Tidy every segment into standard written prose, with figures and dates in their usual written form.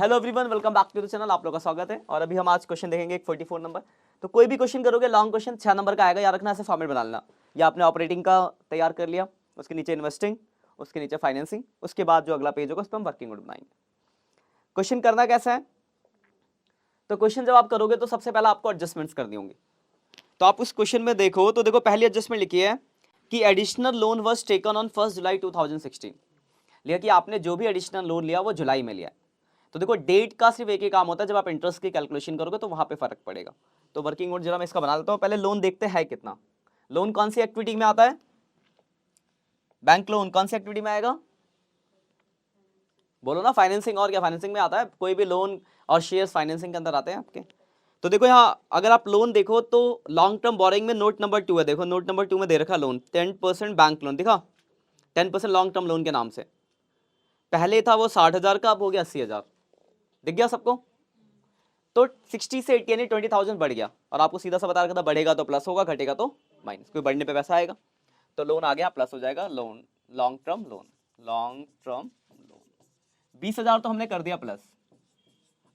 Hello everyone, welcome back to the channel. आप लोगों का स्वागत है। और अभी हम आज क्वेश्चन देखेंगे एक 44 नंबर। तो कोई भी क्वेश्चन करोगे लॉन्ग क्वेश्चन 6 नंबर का आएगा, याद रखना, ऐसे फॉर्मेट बना लेना। या आपने ऑपरेटिंग का तैयार कर लिया, उसके नीचे इन्वेस्टिंग, उसके नीचे फाइनेंसिंग, उसके बाद जो अगला पेज होगा उस पर हम वर्किंग नोट बनाएंगे। क्वेश्चन करना कैसा है, तो क्वेश्चन जब आप करोगे तो सबसे पहले आपको एडजस्टमेंट्स करनी होंगी। तो आप उस क्वेश्चन में देखो तो देखो पहली एडजस्टमेंट लिखी है कि additional loan was taken on 1 जुलाई 2016। लिया कि आपने जो भी एडिशनल लोन लिया वो जुलाई में लिया। तो देखो डेट का सिर्फ एक ही काम होता है, जब आप इंटरेस्ट की कैलकुलेशन करोगे तो वहां पे फर्क पड़ेगा। तो वर्किंग नोट जरा मैं इसका बना लेता हूं। पहले लोन देखते हैं कितना। लोन कौन सी एक्टिविटी में आता है? बैंक लोन कौन सी एक्टिविटी में आएगा? बोलो ना, फाइनेंसिंग। और क्या फाइनेंसिंग में आता है? कोई भी लोन और शेयर्स फाइनेंसिंग के अंदर आते हैं आपके। तो देखो यहाँ अगर आप लोन देखो तो लॉन्ग टर्म बोरिंग में नोट नंबर 2 है। देखो नोट नंबर 2 में दे रखा लोन 10% बैंक लोन, दिखा 10% लॉन्ग टर्म लोन के नाम से। पहले था वो 60,000 का, अब हो गया 80,000। दिख गया सबको? तो 60 से 80 यानी 20,000 बढ़ गया। और आपको सीधा सा बता रखा था बढ़ेगा तो प्लस होगा, घटेगा तो माइनस, कोई बढ़ने पे पैसा आएगा। तो लोन आ गया प्लस हो जाएगा, loan long term loan. Long term loan 20,000 तो हमने कर दिया प्लस।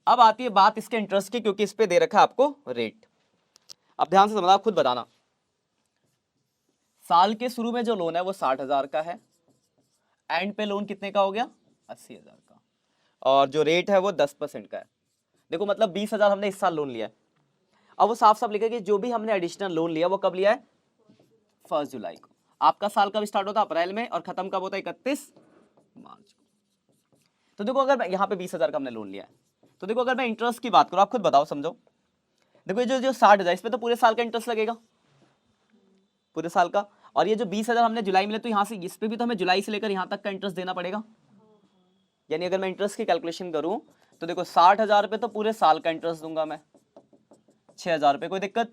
अब आती है बात इसके इंटरेस्ट की, क्योंकि इस पे दे रखा है आपको रेट। अब ध्यान से समझना, आप खुद बताना। साल के शुरू में जो लोन है वो 60,000 का है, एंड पे लोन कितने का हो गया? 80,000 का। और जो रेट है वो 10% का है। देखो मतलब 20,000 हमने इस साल लोन लिया है। अब वो साफ साफ लिखा कि जो भी हमने एडिशनल लोन लिया वो कब लिया है? 1 जुलाई को। आपका साल कब स्टार्ट होता है? अप्रैल में, और खत्म कब होता है? 31 मार्च को। तो देखो अगर यहाँ पे 20,000 का हमने लोन लिया है, तो देखो अगर मैं इंटरेस्ट की बात करूँ, आप खुद बताओ समझो। देखो ये जो 60,000 इस पे तो पूरे साल का इंटरेस्ट लगेगा, पूरे साल का। और ये जो 20,000 हमने जुलाई में लिया, तो यहाँ से इस पे भी तो हमें जुलाई से लेकर यहाँ तक का इंटरेस्ट देना पड़ेगा। यानी अगर मैं इंटरेस्ट की कैलकुलेशन करूं तो देखो 60,000 पे तो पूरे साल का इंटरेस्ट दूंगा मैं, 6,000 पे, कोई दिक्कत।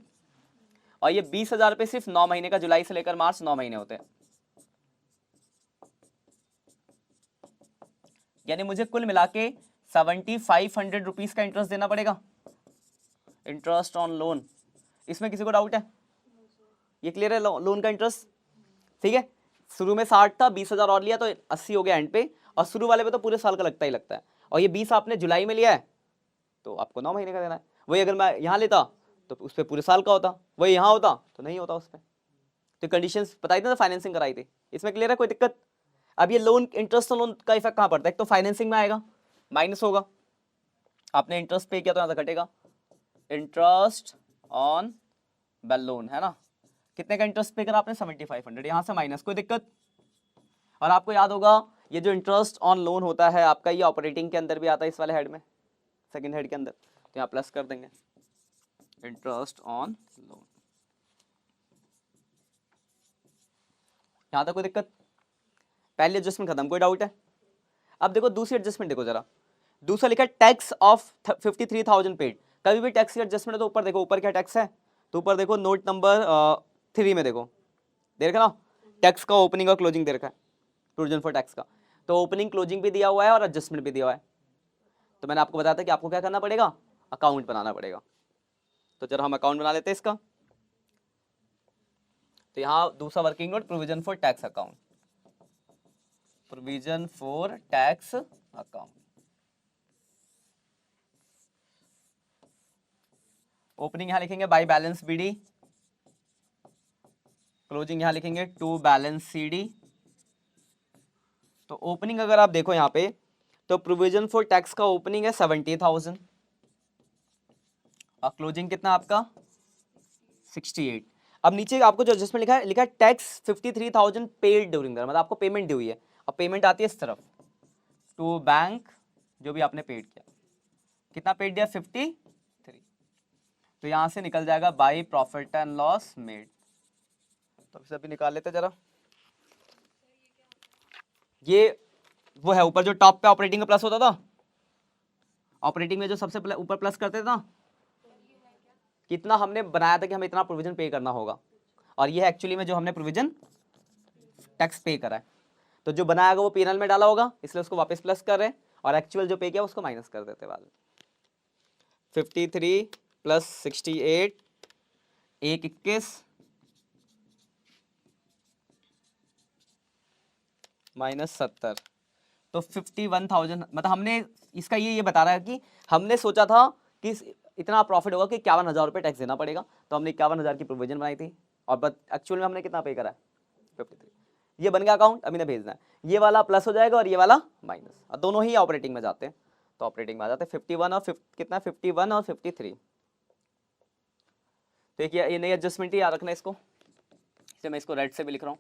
और ये 20,000 पे सिर्फ 9 महीने का, जुलाई से लेकर मार्च 9 महीने होते हैं। यानी मुझे कुल मिला के 7,500 रुपीज का इंटरेस्ट देना पड़ेगा, इंटरेस्ट ऑन लोन। इसमें किसी को डाउट है? ये क्लियर है लोन का इंटरेस्ट? ठीक है। शुरू में 60 था, 20,000 और लिया तो 80 हो गया एंड पे। और शुरू वाले पे तो पूरे साल का लगता ही लगता है। और ये 20 आपने जुलाई में लिया है तो आपको 9 महीने का देना है। वही अगर मैं यहाँ लेता तो उस पर पूरे साल का होता, वही यहाँ होता तो नहीं होता उस पर। तो कंडीशंस बताई थी ना, फाइनेंसिंग कराई थी। इसमें क्लियर है, कोई दिक्कत? अब ये लोन इंटरेस्ट लोन का इफेक्ट कहाँ पड़ता है? एक तो फाइनेंसिंग में आएगा, माइनस होगा। आपने इंटरेस्ट पे किया तो यहाँ से घटेगा, इंटरेस्ट ऑन बेल लोन है ना। कितने का इंटरेस्ट पे करा आपने? 7,500, यहाँ से माइनस, कोई दिक्कत? और आपको याद होगा ये जो इंटरेस्ट ऑन लोन होता है आपका, ये ऑपरेटिंग के अंदर भी आता है, इस वाले हेड में, सेकंड हेड के अंदर। तो यहाँ प्लस कर देंगे, इंटरेस्ट ऑन लोन। यहाँ तक कोई दिक्कत? पहली एडजस्टमेंट खत्म, कोई डाउट है? अब देखो दूसरी एडजस्टमेंट देखो जरा। दूसरा लिखा है टैक्स ऑफ 53,000 पेड। कभी भी टैक्स की एडजस्टमेंट है तो ऊपर देखो, ऊपर क्या टैक्स है? तो ऊपर देखो नोट नंबर 3 में देखो, दे रखा ना, टैक्स का ओपनिंग और क्लोजिंग दे रखा है, प्रोविजन फॉर टैक्स का। तो ओपनिंग क्लोजिंग भी दिया हुआ है और एडजस्टमेंट भी दिया हुआ है। तो मैंने आपको बताया था कि आपको क्या करना पड़ेगा? अकाउंट बनाना पड़ेगा। तो जरा हम अकाउंट बना लेते हैं इसका। तो यहाँ दूसरा working note, provision for tax account, provision for tax account. Opening यहां लिखेंगे बाय बैलेंस बीडी, क्लोजिंग यहां लिखेंगे टू बैलेंस सीडी। तो ओपनिंग अगर आप देखो यहाँ पे, तो प्रोविजन फॉर टैक्स का ओपनिंग है 70,000 और क्लोजिंग कितना आपका? 68। अब नीचे आपको जो एडजस्टमेंट लिखा है, लिखा है टैक्स 53,000 पेड ड्यूरिंग द, मतलब आपको पेमेंट दी हुई है। और पेमेंट आती है इस तरफ, टू बैंक, जो भी आपने पेड किया। कितना पेड दिया? 53। तो यहां से निकल जाएगा by profit and loss made. तो इसे भी निकाल लेते जरा। ये वो है ऊपर जो टॉप पे ऑपरेटिंग में प्लस होता था, ऑपरेटिंग में जो सबसे ऊपर प्लस करते थे ना, कितना हमने बनाया था कि हमें इतना प्रोविजन पे करना होगा। और ये एक्चुअली में जो हमने प्रोविजन टैक्स पे करा है। तो जो बनाया वो पीएनएल में डाला होगा, इसलिए उसको वापस प्लस कर रहे हैं, और एक्चुअल जो पे किया उसको माइनस कर देते बाद में। 53 प्लस 68, 121 माइनस 70। तो 51,000, मतलब हमने इसका ये बता रहा है कि हमने सोचा था कि इतना प्रॉफिट होगा कि 51,000 रुपये टैक्स देना पड़ेगा, तो हमने 51,000 की प्रोविजन बनाई थी, और बट एक्चुअल में हमने कितना पे करा है 53। ये बन गया अकाउंट, अभी ने भेजना है, ये वाला प्लस हो जाएगा और ये वाला माइनस, और दोनों ही ऑपरेटिंग में जाते हैं, तो ऑपरेटिंग में आ जाते हैं 51 और कितना 51 और 53। तो एक ये नई एडजस्टमेंट ही याद रखना इसको, इसलिए मैं इसको रेड से भी लिख रहा हूँ,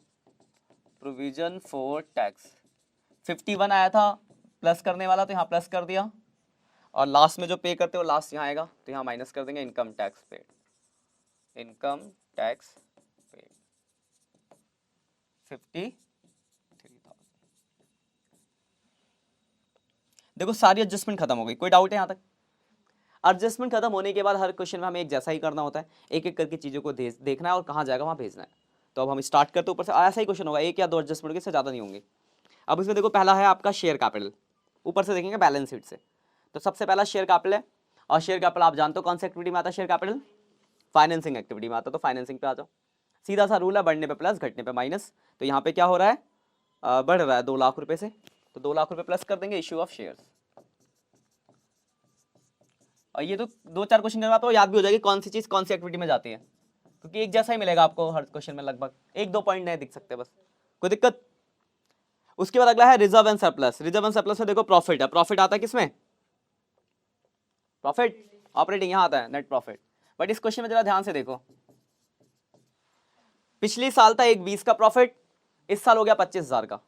प्रोविजन फॉर टैक्स 51 आया था प्लस करने वाला, तो यहाँ प्लस कर दिया, और लास्ट में जो पे करते हो लास्ट यहाँ आएगा, तो यहाँ माइनस कर देंगे income tax paid, income tax paid 53,000। देखो सारी एडजस्टमेंट खत्म हो गई, कोई डाउट है यहाँ तक? एडजस्टमेंट खत्म होने के बाद हर क्वेश्चन में हमें एक जैसा ही करना होता है, एक एक करके चीज़ों को देखना है और कहाँ जाएगा वहाँ भेजना है। तो अब हम स्टार्ट करते ऊपर से, ऐसा ही क्वेश्चन होगा, एक या दो एडजस्टमेंट होंगे, इससे ज़्यादा नहीं होंगे। अब इसमें देखो पहला है आपका शेयर कैपिटल, ऊपर से देखेंगे बैलेंस शीट से, तो सबसे पहला शेयर कैपिटल है, और शेयर कैपिटल आप जानते हो कौन सी एक्टिविटी में आता है, शेयर कैपिटल फाइनेंसिंग एक्टिविटी में आता है, तो फाइनेंसिंग पे आ जाओ, सीधा सा रूल है, बढ़ने पे प्लस घटने पे माइनस। तो यहाँ पे क्या हो रहा है, बढ़ रहा है 2 लाख रुपए से, तो 2 लाख रुपए प्लस कर देंगे इश्यू ऑफ शेयर्स। और ये तो 2-4 क्वेश्चन करवा तो याद भी हो जाएगी कौन सी चीज कौन सी एक्टिविटी में जाती है, क्योंकि एक जैसा ही मिलेगा आपको हर क्वेश्चन में, लगभग 1-2 पॉइंट नहीं दिख सकते बस, कोई दिक्कत। उसके बाद अगला है reserve and surplus. Reserve and surplus में देखो प्रॉफिट है, प्रॉफिट आता है किसमें, प्रॉफिट ऑपरेटिंग, यहाँ आता है नेट प्रॉफिट। बट इस क्वेश्चन में जरा ध्यान से देखो, पिछली साल था 1,20 का प्रॉफिट, इस साल हो गया 25,000 का,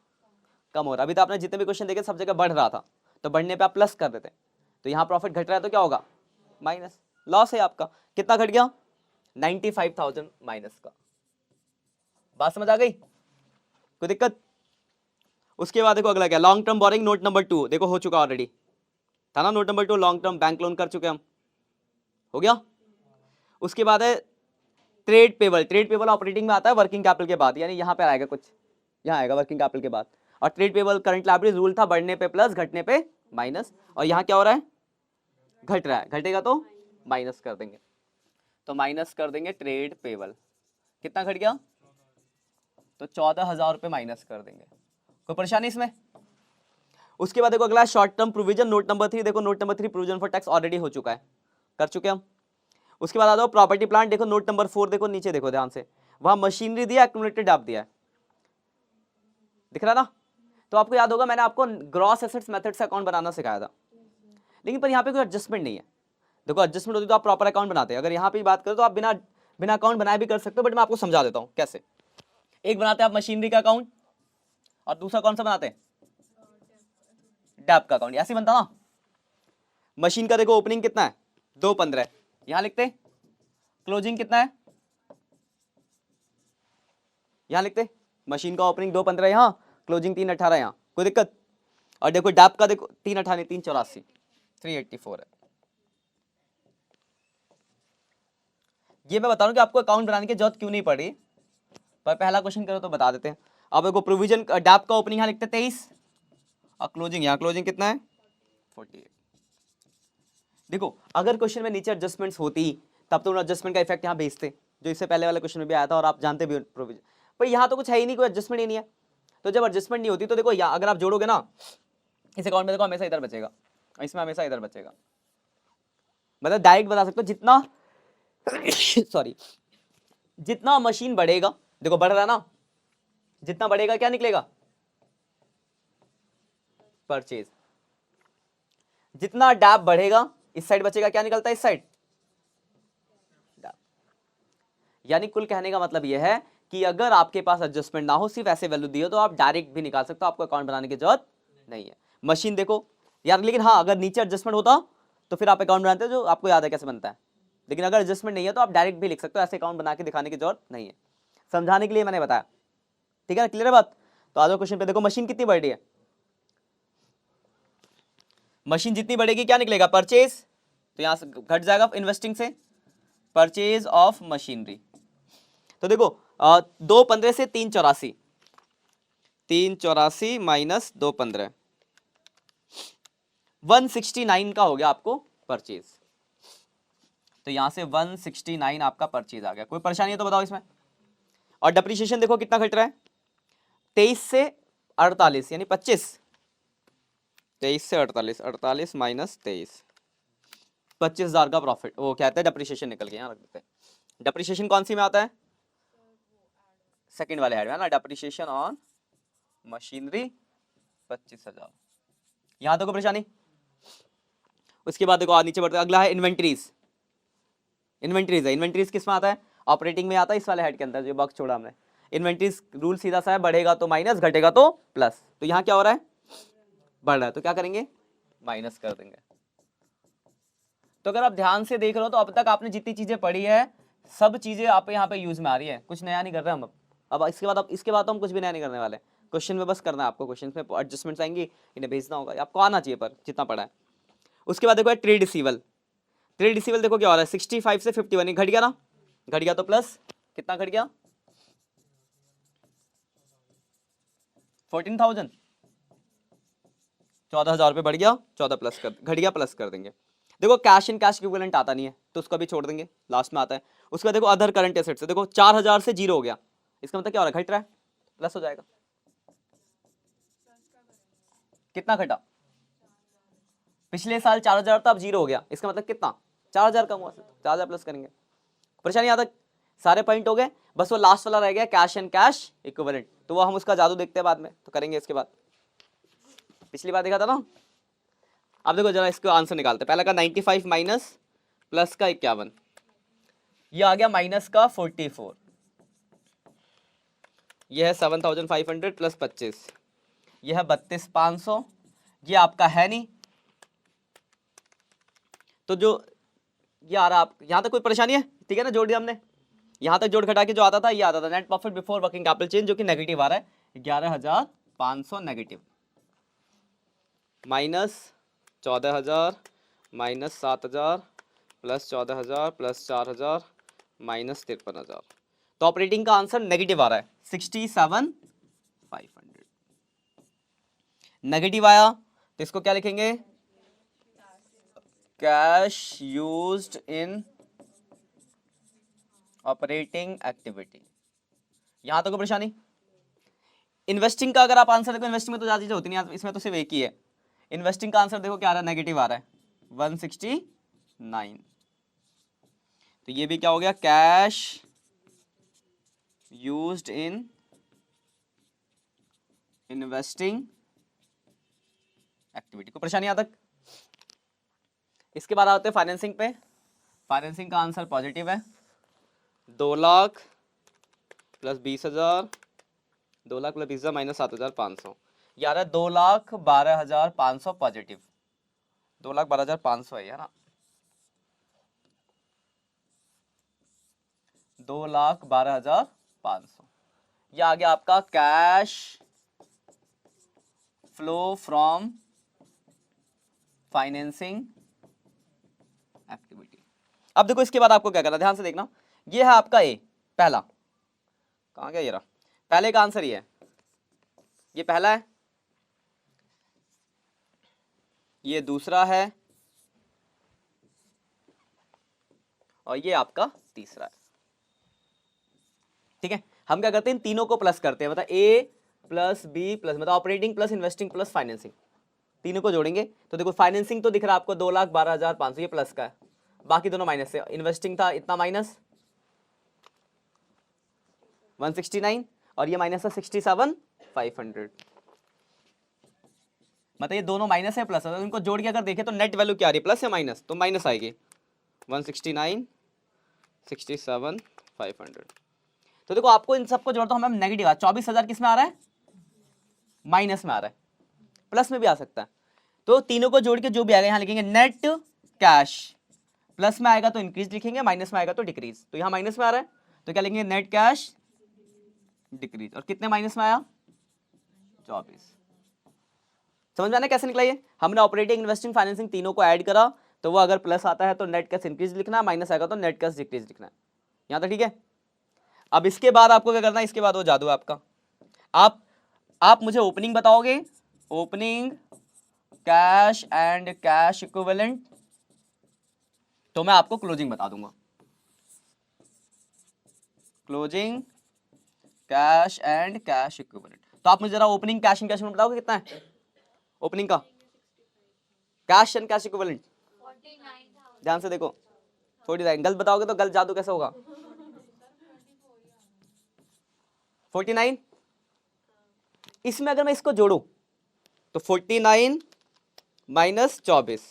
कम हो रहा। अभी तो आपने जितने भी क्वेश्चन देखे सब जगह बढ़ रहा था, तो बढ़ने पे आप प्लस कर देते, तो यहाँ प्रॉफिट घट रहा है तो क्या होगा, माइनस, लॉस है आपका। कितना घट गया, 95,000 माइनस का। बात समझ आ गई, कोई दिक्कत? उसके बाद देखो अगला क्या, long term borrowing note number 2, देखो हो चुका ऑलरेडी था ना, note number 2 long term bank loan कर चुके हम, हो गया। उसके बाद है trade payable, trade payable operating में आता है वर्किंग कैपिटल के बाद, यानी यहाँ पे आएगा कुछ, यहाँ आएगा वर्किंग कैपिटल के बाद। और trade payable current liability rule था, बढ़ने पे प्लस घटने पे माइनस, और यहाँ क्या हो रहा है, घट रहा है, घटेगा तो माइनस कर देंगे, तो माइनस कर देंगे ट्रेड पेबल, कितना घट गया, तो 14,000 रुपये माइनस कर देंगे, कोई परेशानी इसमें? उसके बाद देखो अगला short term provision note number 3, देखो note number 3 provision for tax already हो चुका है, कर चुके हम। उसके बाद आ जाओ प्रॉपर्टी प्लांट, देखो नोट नंबर 4, देखो नीचे देखो ध्यान से, वहां मशीनरी दिया, एक्यूमुलेटेड आप दिया है, दिख रहा ना। तो आपको याद होगा मैंने आपको ग्रॉस एसेट्स मेथड से अकाउंट बनाना सिखाया था, लेकिन पर यहाँ पे कोई एडजस्टमेंट नहीं है। देखो एडजस्टमेंट होती तो आप प्रॉपर अकाउंट बनाते हैं, अगर यहाँ पे बात करें तो आप बिना बिना अकाउंट बनाए भी कर सकते हो, बट मैं आपको समझा देता हूँ कैसे। एक बनाते हैं आप मशीनरी का अकाउंट, और दूसरा कौन सा बनाते हैं, डैप का अकाउंट, ऐसे बनता ना। मशीन का देखो ओपनिंग कितना है 215, यहां लिखते, क्लोजिंग कितना है, यहां लिखते, मशीन का ओपनिंग 215 यहां, क्लोजिंग 318 यहां, कोई दिक्कत? और देखो डैप का देखो 318 384 384 है। ये मैं बता रहा हूं कि आपको अकाउंट बनाने की जरूरत क्यों नहीं पड़ी, पर पहला क्वेश्चन करो तो बता देते हैं। अब देखो प्रोविजन डैप का ओपनिंग यहां लिखते 23, और क्लोजिंग यहां, क्लोजिंग कितना है 48। देखो अगर क्वेश्चन में नीचे एडजस्टमेंट्स होती तब तो उन एडजस्टमेंट का इफेक्ट यहाँ भेजते, जो इससे पहले वाले क्वेश्चन में भी आया था, और आप जानते भी प्रोविजन, पर यहाँ तो कुछ है ही नहीं, कोई एडजस्टमेंट ही नहीं है। तो जब एडजस्टमेंट नहीं होती तो देखो यहाँ अगर आप जोड़ोगे ना, इस अकाउंट में देखो हमेशा इधर बचेगा, इसमें हमेशा इधर बचेगा, मतलब डायरेक्ट बता सकते हो जितना सॉरी जितना मशीन बढ़ेगा, देखो बढ़ रहा है ना, जितना बढ़ेगा क्या निकलेगा, परचेज। जितना डैप बढ़ेगा इस साइड बचेगा, क्या निकलता है इस साइड, डैप। यानी कुल कहने का मतलब यह है कि अगर आपके पास एडजस्टमेंट ना हो, सिर्फ ऐसे वैल्यू दिए, तो आप डायरेक्ट भी निकाल सकते हो, आपको अकाउंट बनाने की जरूरत नहीं है। मशीन देखो यार, लेकिन हाँ अगर नीचे एडजस्टमेंट होता तो फिर आप अकाउंट बनाते हो, जो आपको याद है कैसे बनता है, लेकिन अगर एडजस्टमेंट नहीं है तो आप डायरेक्ट भी लिख सकते हो, ऐसे अकाउंट बना के दिखाने की जरूरत नहीं है, समझाने के लिए मैंने बताया, ठीक है ना, क्लियर है बात? तो आज क्वेश्चन पे देखो मशीन कितनी बढ़ रही है, मशीन जितनी बढ़ेगी क्या निकलेगा, परचेज, तो यहां से घट जाएगा इन्वेस्टिंग से, परचेज ऑफ मशीनरी। तो देखो 215 से 384, 384 माइनस 215, 169 का हो गया आपको परचेज, तो यहां से 169 आपका परचेज आ गया। कोई परेशानी है तो बताओ इसमें। और डिप्रिसिएशन देखो कितना घट रहा है, 23 से 48 यानी 25, 23 से 48, 48 माइनस 23, 25,000 का प्रॉफिट। वो कहते हैं डेप्रिसिएशन निकल के यहाँ रख देते हैं। डेप्रिसिएशन कौन सी में आता है? सेकंड वाले हेड में है ना, डेप्रिसिएशन ऑन मशीनरी 25,000। यहाँ तक कोई परेशानी? उसके बाद देखो नीचे बढ़ते, अगला है इन्वेंट्रीज। इन्वेंट्रीज है, इन्वेंट्रीज किस में आता है? ऑपरेटिंग में आता है, इस वाले हेड के अंदर जो बॉक्स छोड़ा हमने। इन्वेंट्रीज रूल सीधा सा है, बढ़ेगा तो माइनस, घटेगा तो प्लस। तो यहाँ क्या हो रहा है? बढ़ रहा है, तो क्या करेंगे? माइनस कर देंगे। तो अगर आप ध्यान से देख रहे हो तो अब तक आपने जितनी चीजें पढ़ी है सब चीजें आप यहाँ पे यूज में आ रही है, कुछ नया नहीं कर रहे हम। अब इसके बाद तो हम कुछ भी नया नहीं करने वाले। क्वेश्चन में बस करना है आपको, क्वेश्चन में एडजस्टमेंट्स आएंगी, इन्हें भेजना होगा, आपको आना चाहिए पर जितना पढ़ा है। उसके बाद देखो ट्रेड रिसीवल। ट्रेड रिसीवल देखो क्या हो रहा है, 65 से 51 घट गया ना, घट गया तो प्लस कितना घट गया? 14,000, 14,000 रुपये बढ़ गया, 14 प्लस कर, घट गया प्लस कर देंगे। देखो कैश इन कैश इक्विवेलेंट आता नहीं है तो उसको भी छोड़ देंगे, लास्ट में आता है। उसके बाद देखो अदर करंट एसेट्स है, देखो 4,000 से 0 हो गया, इसका मतलब क्या हो रहा है? घट रहा है, प्लस हो जाएगा। कितना घटा? पिछले साल 4,000 था, अब 0 हो गया, इसका मतलब कितना? 4,000 कम हुआ, 4,000 प्लस करेंगे। परेशानी यहाँ तक सारे पॉइंट हो गए, बस वो लास्ट वाला रह गया कैश एंड कैश इक्विवेलेंट, तो वो हम उसका जादू देखते हैं बाद में, तो करेंगे इसके बाद। पिछली बार देखा था ना। अब देखो जरा इसको आंसर निकालते हैं। पहला का 95 माइनस प्लस का 51, ये आ गया माइनस का 44, ये है 7,500 प्लस 25, ये है 32,500, ये आपका है नहीं, तो जो ये आ रहा आप यहाँ तक कोई परेशानी है? ठीक है ना, जोड़ दिया हमने। यहाँ तक जोड़ घटा के जो आता था ये आता था net profit before working capital change, जो कि नेगेटिव आ रहा है 11,500 negative, minus 14,000 minus 7,000 plus 14,000 plus 4,000 minus 53,000। तो ऑपरेटिंग का आंसर नेगेटिव आ रहा है 67,500। नेगेटिव आया तो इसको क्या लिखेंगे? Cash used in operating activity. यहां तक कोई परेशानी? इन्वेस्टिंग का अगर आप आंसर देखो, इन्वेस्टिंग में तो ज्यादा चीजें होती नहीं, इसमें तो सिर्फ एक ही है। इन्वेस्टिंग का आंसर देखो क्या आ रहा है? नेगेटिव आ रहा है 169। तो ये भी क्या हो गया? Cash used in investing activity. को परेशानी यहां तक? इसके बाद आते हैं फाइनेंसिंग पे। फाइनेंसिंग का आंसर पॉजिटिव है, 2 lakh plus 20,000, 2 lakh plus 20,000 minus 7,500, यार 2,12,500 पॉजिटिव, 2,12,500 है ना, 2,12,500। ये आ गया आपका cash flow from financing activity. अब देखो इसके बाद आपको क्या करना, ध्यान से देखना। ये है आपका ए, पहला कहां गया? ये रहा, पहले का आंसर ये है, ये पहला है, ये दूसरा है, और ये आपका तीसरा है। ठीक है, हम क्या करते हैं? इन तीनों को प्लस करते हैं, मतलब ए प्लस बी प्लस, मतलब operating plus investing plus financing, तीनों को जोड़ेंगे। तो देखो फाइनेंसिंग तो दिख रहा है आपको 2,12,500, ये प्लस का है, बाकी दोनों माइनस से। इन्वेस्टिंग था इतना माइनस 169, और ये माइनस है 67,500, मतलब ये दोनों माइनस है प्लस है, तो इनको जोड़ के अगर देखें तो नेट वैल्यू क्या आ रही है? प्लस या माइनस? तो माइनस आएगी 169 67,500। तो देखो आपको इन सबको जोड़ता हूं, हमें नेगेटिव आ 24,000 किस में आ रहा है? माइनस में आ रहा है, प्लस में भी आ सकता है। तो तीनों को जोड़ के जो भी आएगा यहां लिखेंगे नेट कैश, प्लस में आएगा तो इंक्रीज लिखेंगे, माइनस में आएगा तो डिक्रीज। तो यहां माइनस में आ रहा है तो क्या लिखेंगे? Net cash decrease. और कितने माइनस में आया? 24। समझ में आना कैसे निकला ये? हमने ऑपरेटिंग इन्वेस्टिंग फाइनेंसिंग तीनों को ऐड करा, तो वो अगर प्लस आता है तो नेट कैश इंक्रीज लिखना है, माइनस आएगा तो नेट कैश डिक्रीज लिखना है। यहां तक ठीक है? अब इसके बाद आपको क्या करना है? इसके बाद वो जादू आपका, आप मुझे ओपनिंग बताओगे, opening cash and cash equivalent, तो मैं आपको क्लोजिंग बता दूंगा। Closing cash and cash equivalent, तो आप मुझे जरा opening cash and cash equivalent बताओगे कितना है ओपनिंग का? कैश एंड कैश इक्विवेलेंट, ध्यान से देखो, 49, गलत बताओगे तो गलत जादू कैसे होगा? 49, इसमें अगर मैं इसको जोड़ू तो 49 माइनस 24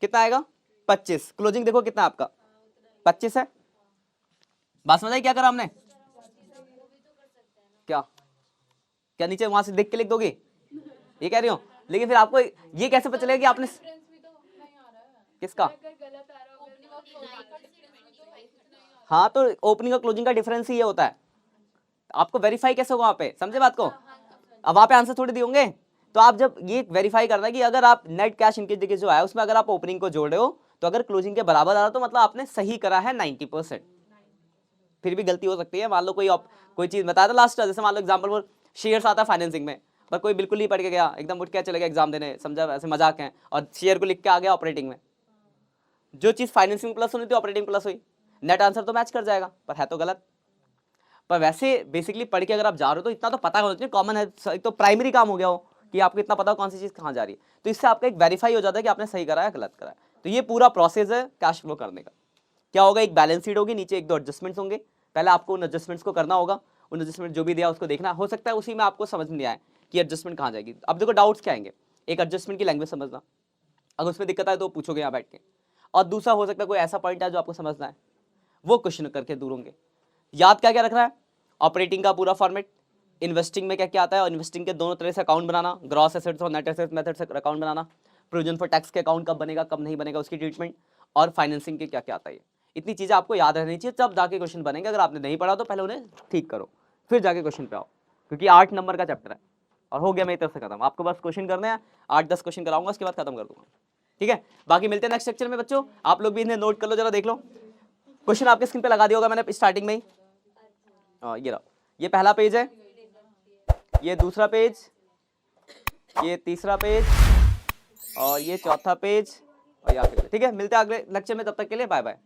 कितना आएगा? 25। क्लोजिंग देखो कितना आपका 25 है। बात समझ आई क्या करा हमने? क्या क्या नीचे वहां से देख के लिख दोगे, ये कह रही हो? लेकिन फिर आपको ये कैसे पता चलेगा कि आपने किसका? हाँ, तो ओपनिंग और क्लोजिंग का डिफरेंस ही ये होता है। आपको वेरीफाई कैसे होगा वहां पे, समझे बात को? अब वहां पे आंसर थोड़ी दिए होंगे, तो आप जब ये वेरीफाई करना है कि अगर आप नेट कैश इनकी जगह जो है उसमें अगर आप ओपनिंग को जोड़ रहे हो तो अगर क्लोजिंग के बराबर आ रहा तो मतलब आपने सही करा है 90%। फिर भी गलती हो सकती है, मान लो कोई चीज बताया था लास्ट, जैसे मान लो एग्जाम्पल वो शेयर्स आता है फाइनेंसिंग में, पर कोई बिल्कुल नहीं पढ़ के गया, एकदम उठ के चले गया एग्जाम देने, समझा वैसे मजाक है, और शेयर को लिख के आ गया ऑपरेटिंग में। जो चीज फाइनेंसिंग प्लस होनी थी ऑपरेटिंग प्लस हुई, नेट आंसर तो मैच कर जाएगा पर है तो गलत। पर वैसे बेसिकली पढ़ के अगर आप जा रहे हो तो इतना तो पता होना चाहिए, कॉमन है, एक तो प्राइमरी काम हो गया हो कि आपको इतना पता हो कौन सी चीज कहाँ जा रही है, तो इससे आपका एक वेरीफाई हो जाता है कि आपने सही करा है गलत करा है। तो ये पूरा प्रोसेस है कैश फ्लो करने का। क्या होगा, एक बैलेंस शीट होगी, नीचे एक दो एडजस्टमेंट्स होंगे, पहले आपको उन एडजस्टमेंट्स को करना होगा, उन एडजस्टमेंट जो भी दिया उसको देखना, हो सकता है उसी में आपको समझ नहीं आए कि एडजस्टमेंट कहाँ जाएगी। अब देखो डाउट्स क्या आएंगे, एक एडजस्टमेंट की लैंग्वेज समझना, अगर उसमें दिक्कत आए तो पूछोगे यहाँ बैठ के, और दूसरा हो सकता है कोई ऐसा पॉइंट है जो आपको समझना है, वो क्वेश्चन करके दूर होंगे। याद क्या क्या रखना है, ऑपरेटिंग का पूरा फॉर्मेट, इन्वेस्टिंग में क्या क्या आता है, और इन्वेस्टिंग के दोनों तरह से अकाउंट बनाना, ग्रॉस एसेट्स और नेट एसेट्स मेथड से account banana, provision for tax के अकाउंट कब बनेगा कब नहीं बनेगा उसकी ट्रीटमेंट, और फाइनेंसिंग के क्या क्या आता है। इतनी चीज़ें आपको याद रहनी चाहिए, तब जाके क्वेश्चन बनेंगे। अगर आपने नहीं पढ़ा तो पहले उन्हें ठीक करो, फिर जाके क्वेश्चन पे आओ, क्योंकि 8 नंबर का चैप्टर है और हो गया मेरी तरफ से खत्म। आपको बस क्वेश्चन करने हैं, 8-10 क्वेश्चन कराऊंगा, उसके बाद खत्म कर दूंगा, ठीक है? बाकी मिलते हैं नेक्स्ट लेक्चर में बच्चों, आप लोग भी इन्हें नोट कर लो, जरा देख लो। क्वेश्चन आपके स्क्रीन पे लगा दिया होगा मैंने स्टार्टिंग में ही। ये रहा, ये पहला पेज है, ये दूसरा पेज, ये तीसरा पेज, और ये चौथा पेज, और ये आखिरी। ठीक है, मिलते हैं अगले लेक्चर में, तब तक के लिए बाय बाय।